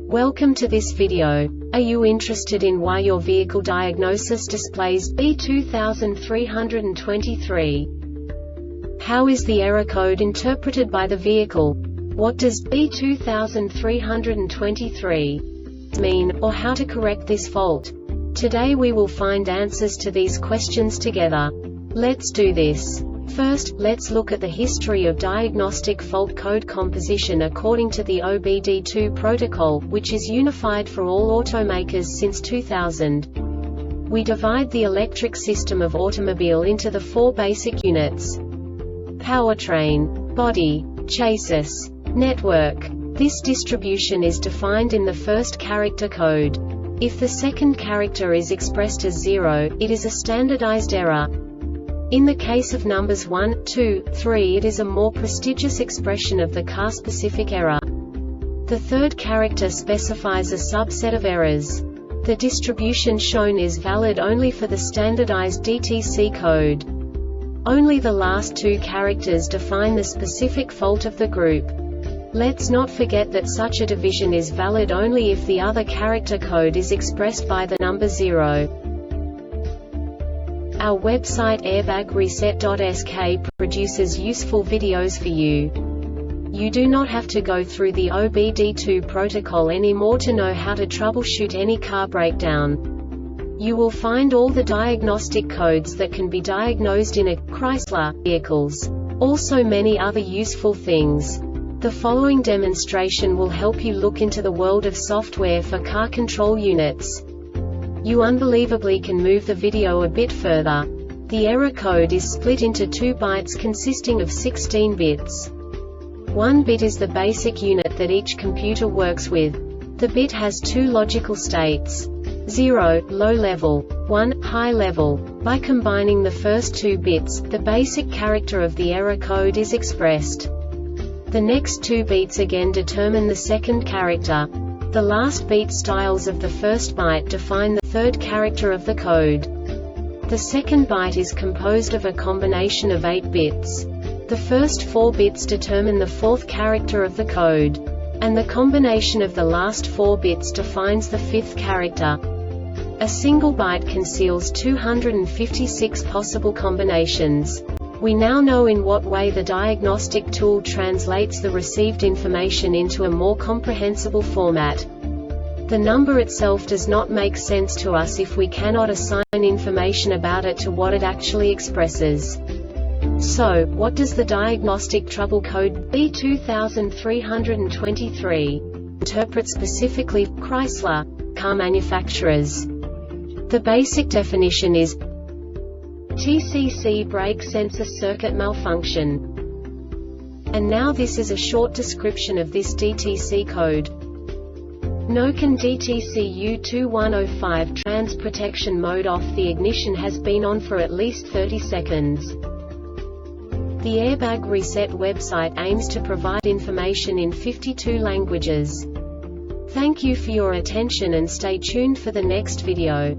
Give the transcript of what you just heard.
Welcome to this video. Are you interested in why your vehicle diagnosis displays B2323? How is the error code interpreted by the vehicle? What does B2323 mean, or how to correct this fault? Today we will find answers to these questions together. Let's do this. First, let's look at the history of diagnostic fault code composition according to the OBD2 protocol, which is unified for all automakers since 2000. We divide the electric system of automobile into the four basic units: powertrain, body, chassis, network. This distribution is defined in the first character code. If the second character is expressed as 0, it is a standardized error. In the case of numbers 1, 2, 3, it is a more prestigious expression of the car-specific error. The third character specifies a subset of errors. The distribution shown is valid only for the standardized DTC code. Only the last two characters define the specific fault of the group. Let's not forget that such a division is valid only if the other character code is expressed by the number 0. Our website airbagreset.sk produces useful videos for you. You do not have to go through the OBD2 protocol anymore to know how to troubleshoot any car breakdown. You will find all the diagnostic codes that can be diagnosed in a Chrysler vehicles. Also many other useful things. The following demonstration will help you look into the world of software for car control units. You unbelievably can move the video a bit further. The error code is split into 2 bytes consisting of 16 bits. 1 bit is the basic unit that each computer works with. The bit has 2 logical states: 0, low level, 1, high level. By combining the first 2 bits, the basic character of the error code is expressed. The next 2 beats again determine the second character. The last beat styles of the first byte define the third character of the code. The second byte is composed of a combination of 8 bits. The first 4 bits determine the fourth character of the code. And the combination of the last 4 bits defines the fifth character. A single byte conceals 256 possible combinations. We now know in what way the diagnostic tool translates the received information into a more comprehensible format. The number itself does not make sense to us if we cannot assign information about it to what it actually expresses. So, what does the diagnostic trouble code B2323 interpret specifically for Chrysler car manufacturers? The basic definition is TCC brake sensor circuit malfunction. And now this is a short description of this DTC code. No CAN DTC U2105 Trans.Protection Mode OFF.The ignition has been on for at least 30 seconds. The Airbag Reset website aims to provide information in 52 languages. Thank you for your attention and stay tuned for the next video.